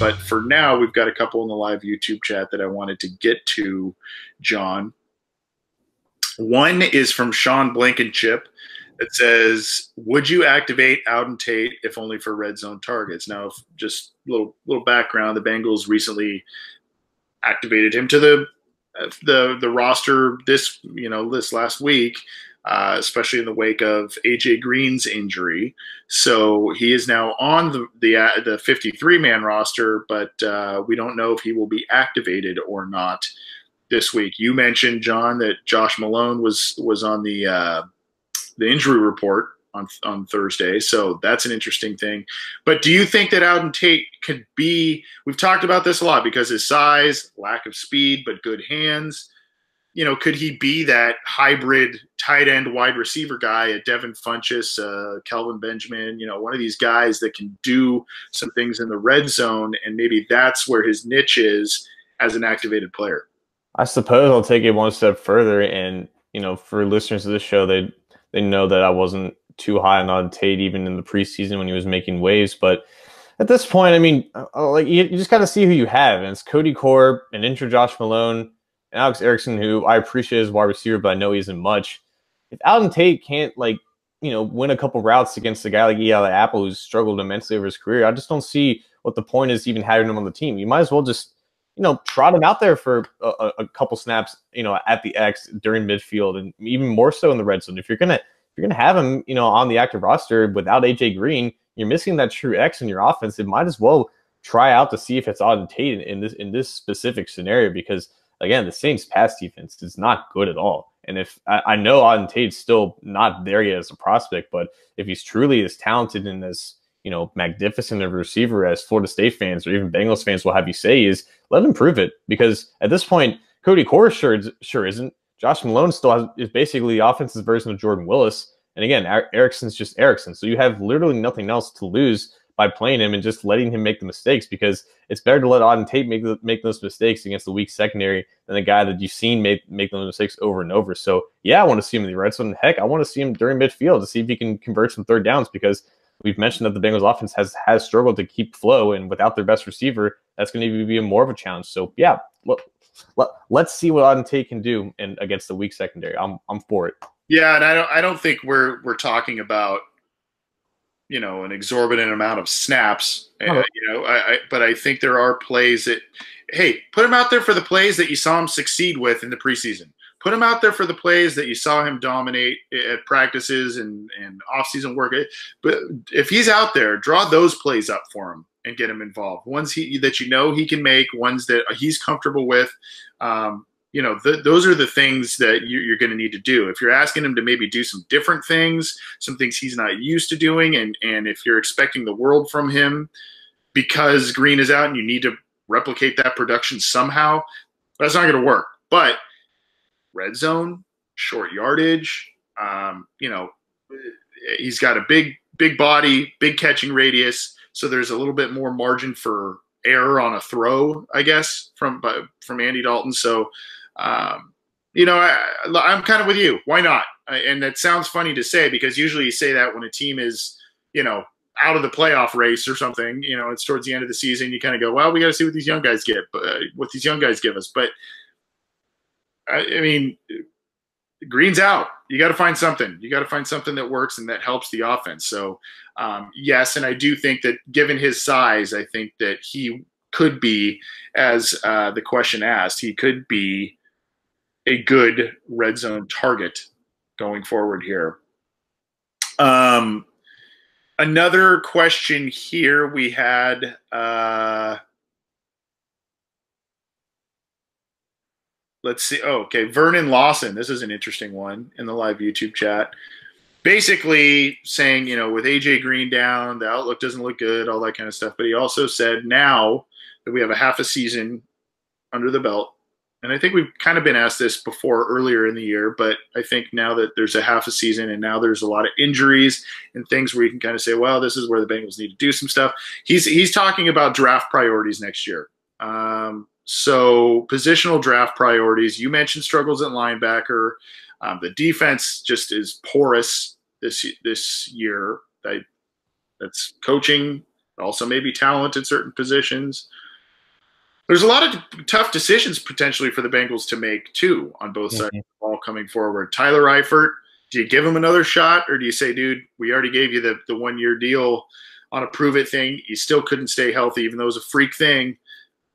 But for now, we've got a couple in the live YouTube chat that I wanted to get to, John. One is from Sean Blankenship that says, "Would you activate Auden Tate if only for red zone targets?" Now, just little background: the Bengals recently activated him to the roster this last week, especially in the wake of AJ Green's injury. So he is now on the 53-man roster, but we don't know if he will be activated or not this week. You mentioned, John, that Josh Malone was on the injury report on Thursday, so that's an interesting thing. But do you think that Auden Tate could be? We've talked about this a lot because his size, lack of speed, but good hands. Could he be that hybrid tight end wide receiver guy, a Devin Funchess, Kelvin Benjamin, one of these guys that can do some things in the red zone, and maybe that's where his niche is as an activated player? I suppose I'll take it one step further, and for listeners to this show, they know that I wasn't too high on Tate even in the preseason when he was making waves. But at this point, I mean, you just got to see who you have, and it's Cody Core, an intro Josh Malone, and Alex Erickson, who I appreciate as wide receiver, but I know he isn't much. If Auden Tate can't win a couple routes against a guy like Eli Apple who's struggled immensely over his career, I just don't see what the point is even having him on the team. You might as well just trot him out there for a couple snaps, at the X during midfield, and even more so in the red zone. If you're gonna have him, on the active roster without AJ Green, you're missing that true X in your offense. It might as well try out to see if it's Auden Tate in this specific scenario, because again, the Saints' pass defense is not good at all. And if I know Auden Tate's still not there yet as a prospect, but if he's truly as talented and as magnificent of a receiver as Florida State fans or even Bengals fans will have you say, is let him prove it. Because at this point, Cody Core sure isn't. Josh Malone still is basically the offensive version of Jordan Willis. And again, Erickson's just Erickson. So you have literally nothing else to lose by playing him and just letting him make the mistakes, because it's better to let Auden Tate make those mistakes against the weak secondary than the guy that you've seen make those mistakes over and over. So yeah, I want to see him in the red zone. Heck, I want to see him during midfield to see if he can convert some third downs, because we've mentioned that the Bengals offense has struggled to keep flow, and without their best receiver, that's going to be more of a challenge. So yeah, let's see what Auden Tate can do against the weak secondary. I'm for it. Yeah, and I don't think we're talking about an exorbitant amount of snaps. But I think there are plays that, hey, put him out there for the plays that you saw him succeed with in the preseason. Put him out there for the plays that you saw him dominate at practices and off-season work. But if he's out there, draw those plays up for him and get him involved. Ones that he can make, ones that he's comfortable with. Those are the things that you're going to need to do. If you're asking him to maybe do some different things, some things he's not used to doing, and if you're expecting the world from him because Green is out and you need to replicate that production somehow, that's not going to work. But red zone, short yardage, he's got a big body, big catching radius, so there's a little bit more margin for error on a throw, I guess, from Andy Dalton. So, I'm kind of with you. Why not? And that sounds funny to say, because usually you say that when a team is, out of the playoff race or something. It's towards the end of the season. You kind of go, well, we got to see what these young guys give us. But I mean, Green's out. You got to find something. You got to find something that works and that helps the offense. So, yes, and I do think that given his size, I think that he could be, as the question asked, he could be a good red zone target going forward here. Another question here we had. Let's see. Oh, okay. Vernon Lawson. This is an interesting one in the live YouTube chat. Basically saying, with AJ Green down, the outlook doesn't look good, all that kind of stuff. But he also said now that we have a half a season under the belt, and I think we've kind of been asked this before earlier in the year, but I think now that there's a half a season and now there's a lot of injuries and things where you can kind of say, well, this is where the Bengals need to do some stuff. He's talking about draft priorities next year. So positional draft priorities. You mentioned struggles at linebacker. The defense just is porous this year. That's coaching also maybe talent in certain positions. There's a lot of tough decisions potentially for the Bengals to make too on both sides of the ball coming forward. Tyler Eifert, do you give him another shot, or do you say, dude, we already gave you the 1-year deal on a prove it thing. You still couldn't stay healthy, even though it was a freak thing.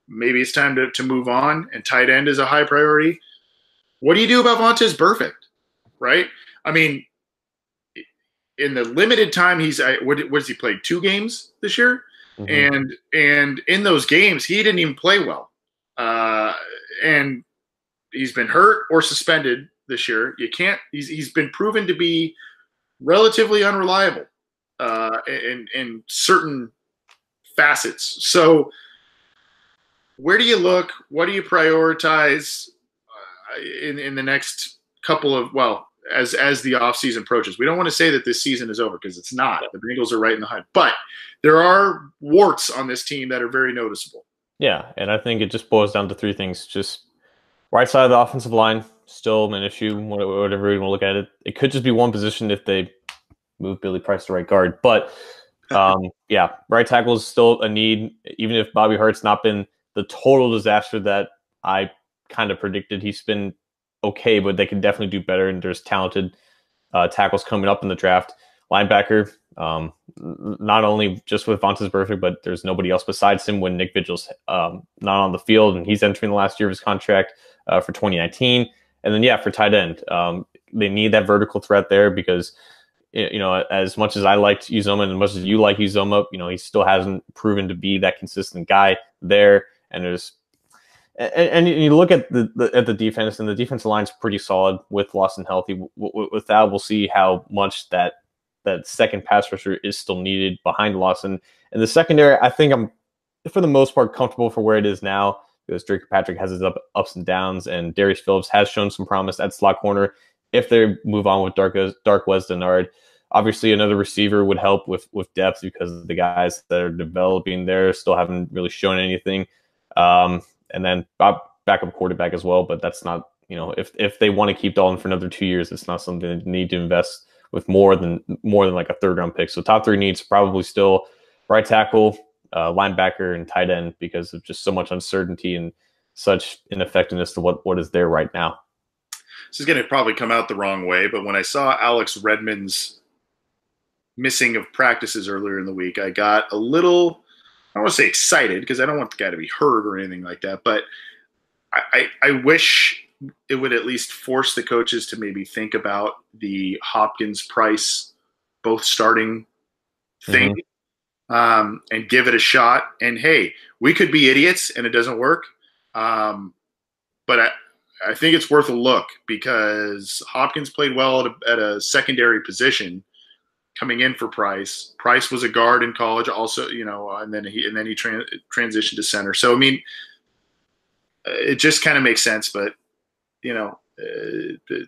Maybe it's time to move on, and tight end is a high priority. What do you do about Vontaze Burfict, right? I mean, in the limited time what has he played? 2 games this year? And in those games, he didn't even play well. And he's been hurt or suspended this year. He's been proven to be relatively unreliable in certain facets. So where do you look? What do you prioritize in the next couple of, as the offseason approaches? We don't want to say that this season is over, because it's not. The Bengals are right in the hunt. But there are warts on this team that are very noticeable. Yeah, and I think it just boils down to 3 things. Just right side of the offensive line, still an issue, whatever you want to look at it. It could just be one position if they move Billy Price to right guard. But, yeah, right tackle is still a need, even if Bobby Hart's not been the total disaster that I kind of predicted. He's been okay, but they can definitely do better, and there's talented tackles coming up in the draft. Linebacker, not only just with Vontaze Burfict, but there's nobody else besides him when Nick Vigil's not on the field, and he's entering the last year of his contract for 2019. And then, for tight end, they need that vertical threat there, because, as much as I liked Uzomah and as much as you like Uzomah, he still hasn't proven to be that consistent guy there. And there's and you look at the defense, and the defensive line's pretty solid with Lawson healthy. With that, we'll see how much that second pass rusher is still needed behind Lawson. And the secondary, I think I'm, for the most part, comfortable for where it is now, because Drake Patrick has his ups and downs, and Darius Phillips has shown some promise at slot corner. If they move on with Darqueze Dennard, obviously another receiver would help with depth, because the guys that are developing there still haven't really shown anything. And then backup quarterback as well, but that's not, if they want to keep Dalton for another 2 years, it's not something they need to invest with more than like a 3rd-round pick. So top 3 needs probably still right tackle, linebacker, and tight end, because of just so much uncertainty and such ineffectiveness to what is there right now. This is going to probably come out the wrong way, but when I saw Alex Redmond's missing of practices earlier in the week, I got a little, I don't want to say excited, because I don't want the guy to be hurt or anything like that, but I wish it would at least force the coaches to maybe think about the Hopkins Price both starting thing, and give it a shot. And hey, we could be idiots and it doesn't work, but I think it's worth a look, because Hopkins played well at a secondary position coming in for Price. Price was a guard in college also, and then he transitioned to center. So, I mean, it just kind of makes sense, but the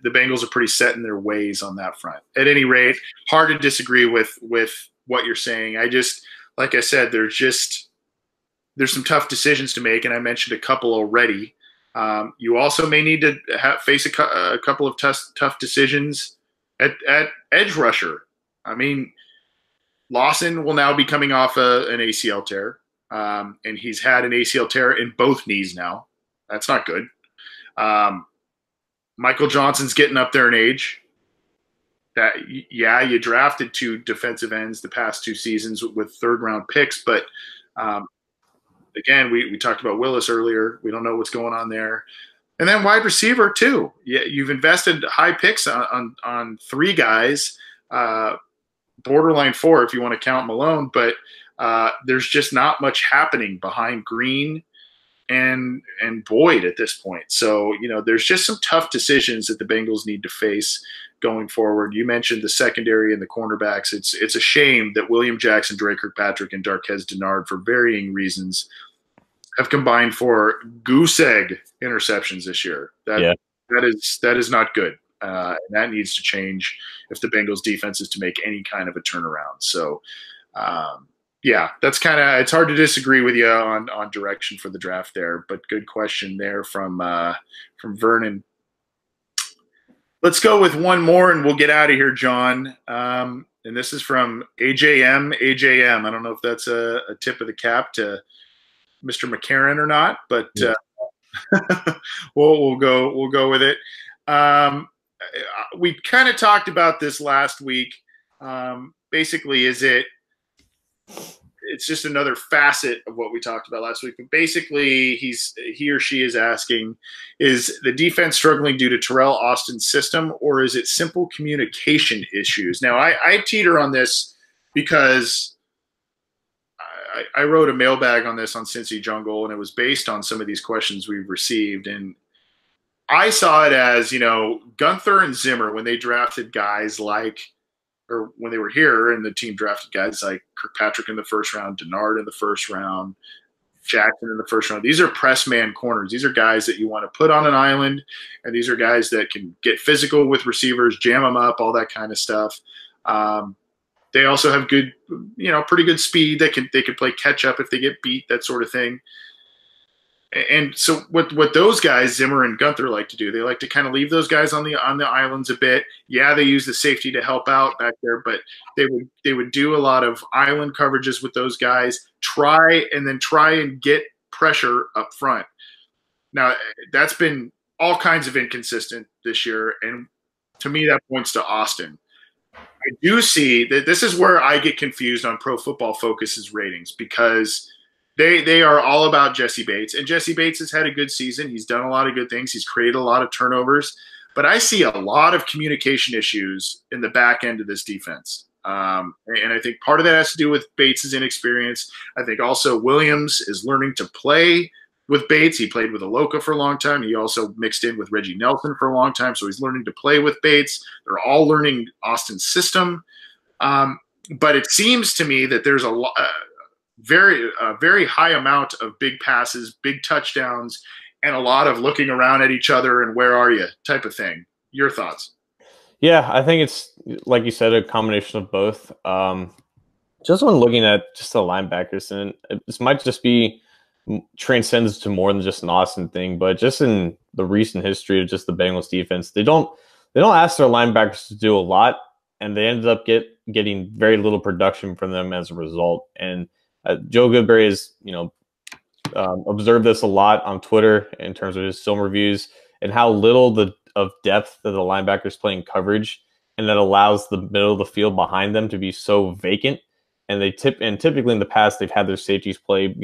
Bengals are pretty set in their ways on that front. At any rate, hard to disagree with what you're saying. Like I said, there's some tough decisions to make, and I mentioned a couple already. You also may need to face a couple of tough decisions at edge rusher. I mean, Lawson will now be coming off an ACL tear, and he's had an ACL tear in both knees now. That's not good. Michael Johnson's getting up there in age. You drafted 2 defensive ends the past 2 seasons with 3rd-round picks, but again, we talked about Willis earlier. We don't know what's going on there. And then wide receiver too. You've invested high picks on 3 guys, borderline 4 if you want to count Malone, but there's just not much happening behind Green and Boyd at this point. So, there's just some tough decisions that the Bengals need to face going forward. You mentioned the secondary and the cornerbacks. It's a shame that William Jackson, Drake Kirkpatrick, and Darqueze Dennard, for varying reasons, have combined for goose egg interceptions this year. That is not good. And that needs to change if the Bengals defense is to make any kind of a turnaround. So, that's it's hard to disagree with you on direction for the draft there, but good question there from Vernon. Let's go with one more and we'll get out of here, John. and this is from AJM. AJM. I don't know if that's a tip of the cap to Mr. McCarron or not, but we'll go with it. We kind of talked about this last week. Basically, it's just another facet of what we talked about last week. But basically, he or she is asking, is the defense struggling due to Terrell Austin's system, or is it simple communication issues? Now, I teeter on this because I wrote a mailbag on this on Cincy Jungle, and it was based on some of these questions we've received. And I saw it as, Gunther and Zimmer, when they drafted guys like, or when they were here and the team drafted guys like Kirkpatrick in the first round, Denard in the first round, Jackson in the first round. These are press man corners. These are guys that you want to put on an island, and these are guys that can get physical with receivers, jam them up, all that kind of stuff. They also have good, pretty good speed. They can play catch up if they get beat, that sort of thing. And so what those guys, Zimmer and Gunther, like to do, they like to kind of leave those guys on the islands a bit. Yeah, they use the safety to help out back there, but they would do a lot of island coverages with those guys, try and get pressure up front. Now, that's been all kinds of inconsistent this year, and to me, that points to Austin. I do see that this is where I get confused on Pro Football Focus's ratings, because they are all about Jesse Bates, and Jesse Bates has had a good season. He's done a lot of good things. He's created a lot of turnovers, but I see a lot of communication issues in the back end of this defense. And I think part of that has to do with Bates' inexperience. I think also Williams is learning to play with Bates. He played with Aloka for a long time. He also mixed in with Reggie Nelson for a long time, so he's learning to play with Bates. They're all learning Austin's system. But it seems to me that there's a very high amount of big passes, big touchdowns, and a lot of looking around at each other and where are you type of thing. Your thoughts? Yeah, I think it's, like you said, a combination of both. Just when looking at just the linebackers, and this might just be transcends to more than just an Austin thing, but just in the recent history of just the Bengals defense, they don't ask their linebackers to do a lot, and they ended up getting very little production from them as a result. And Joe Goodberry has, observed this a lot on Twitter in terms of his film reviews and how little of depth that the linebackers play in coverage, and that allows the middle of the field behind them to be so vacant. And typically in the past they've had their safeties play,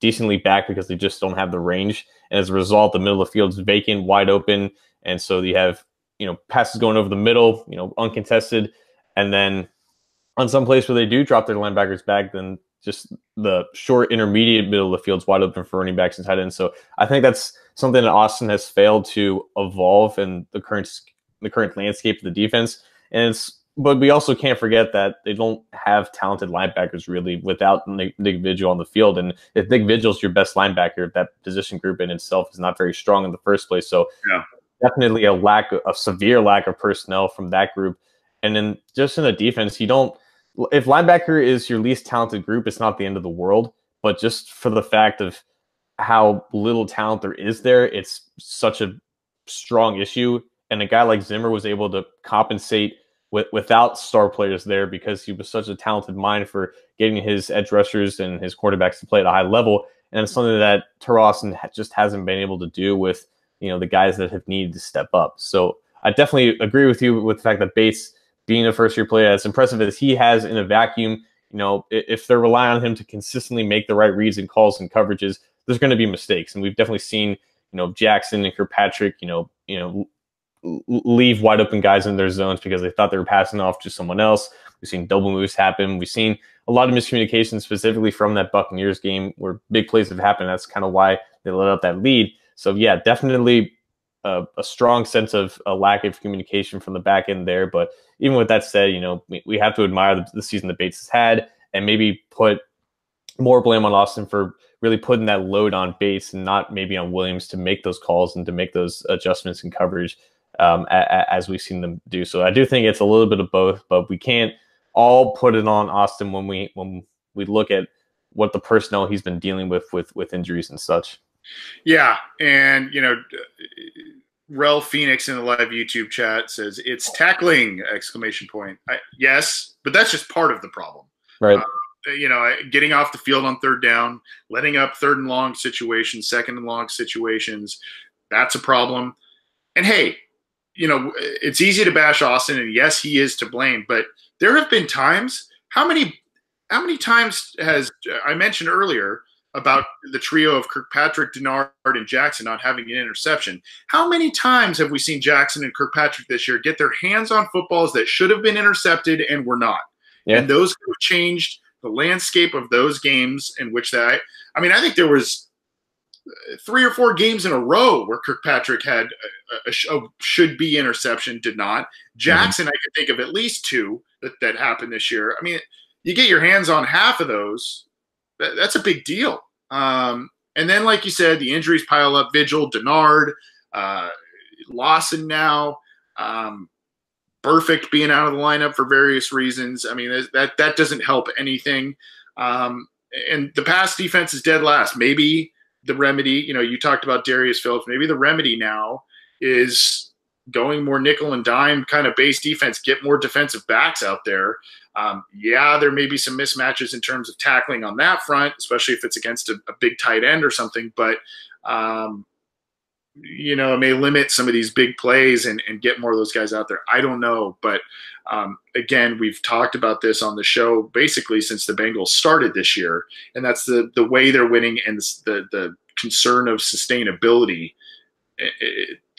decently back because they just don't have the range. And as a result, the middle of the field is vacant, wide open, and so you have passes going over the middle, uncontested, and then on some place where they do drop their linebackers back, then just the short intermediate middle of the field's wide open for running backs and tight ends. So I think that's something that Austin has failed to evolve in the current landscape of the defense. But we also can't forget that they don't have talented linebackers really without Nick Vigil on the field. And if Nick Vigil's your best linebacker, that position group in itself is not very strong in the first place. So definitely a severe lack of personnel from that group. And then just in the defense, if linebacker is your least talented group, it's not the end of the world. But just for the fact of how little talent there is there, it's such a strong issue. And a guy like Zimmer was able to compensate without star players there because he was such a talented mind for getting his edge rushers and his quarterbacks to play at a high level. And it's something that Terrell Austin just hasn't been able to do with the guys that have needed to step up. So I definitely agree with you with the fact that Bates, being a first-year player, as impressive as he has in a vacuum, if they're relying on him to consistently make the right reads and calls and coverages, there's going to be mistakes. And we've definitely seen, Jackson and Kirkpatrick, leave wide open guys in their zones because they thought they were passing off to someone else. We've seen double moves happen. We've seen a lot of miscommunication specifically from that Buccaneers game where big plays have happened. That's kind of why they let out that lead. So yeah, definitely a strong sense of a lack of communication from the back end there. But even with that said, we have to admire the season that Bates has had and maybe put more blame on Austin for really putting that load on Bates and not maybe on Williams to make those calls and to make those adjustments in coverage as we've seen them do. So I do think it's a little bit of both, but we can't all put it on Austin when we look at what the personnel he's been dealing with injuries and such. Yeah, and Rel Phoenix in the live YouTube chat says it's tackling! Exclamation point. Yes, but that's just part of the problem. Right. Getting off the field on third down, letting up third and long situations, second and long situations, that's a problem. And hey, it's easy to bash Austin, and yes, he is to blame, but there have been times. How many times has I mentioned earlier about the trio of Kirkpatrick, Denard, and Jackson not having an interception? How many times have we seen Jackson and Kirkpatrick this year get their hands on footballs that should have been intercepted and were not? Yeah. And those have changed the landscape of those games in which I think there was 3 or 4 games in a row where Kirkpatrick had a should-be interception, did not. Jackson, I could think of at least 2 that happened this year. I mean, you get your hands on half of those, that's a big deal. And then, like you said, the injuries pile up. Vigil, Denard, Lawson now, Perfect being out of the lineup for various reasons. I mean, that doesn't help anything. And the pass defense is dead last. Maybe the remedy, you talked about Darius Phillips. Maybe the remedy now is going more nickel and dime kind of base defense, get more defensive backs out there. There may be some mismatches in terms of tackling on that front, especially if it's against a big tight end or something. But, it may limit some of these big plays and get more of those guys out there. I don't know. But, again, we've talked about this on the show basically since the Bengals started this year. And that's the way they're winning and the concern of sustainability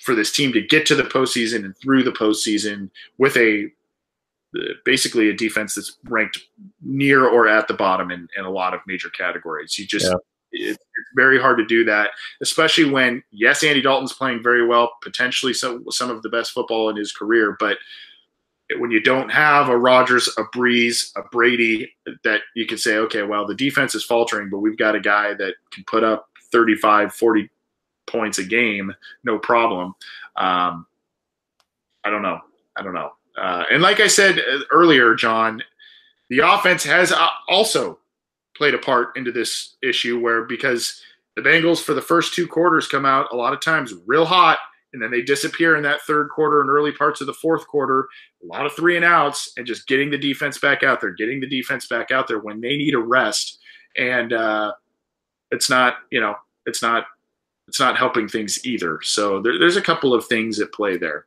for this team to get to the postseason and through the postseason with basically a defense that's ranked near or at the bottom in a lot of major categories. It's very hard to do that, especially when, yes, Andy Dalton's playing very well, potentially some of the best football in his career, but when you don't have a Rodgers, a Breeze, a Brady, that you can say, okay, well, the defense is faltering, but we've got a guy that can put up 35, 40 points a game, no problem. I don't know. And like I said earlier, John, the offense has also played a part into this issue because the Bengals for the first 2 quarters come out a lot of times real hot, and then they disappear in that third quarter and early parts of the fourth quarter, a lot of 3 and outs, and just getting the defense back out there when they need a rest. And it's not helping things either. So there's a couple of things at play there.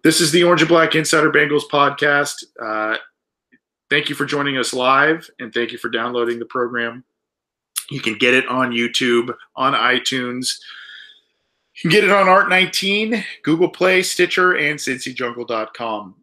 This is the Orange and Black Insider Bengals podcast. Thank you for joining us live, and thank you for downloading the program. You can get it on YouTube, on iTunes. You can get it on Art19, Google Play, Stitcher, and CincyJungle.com.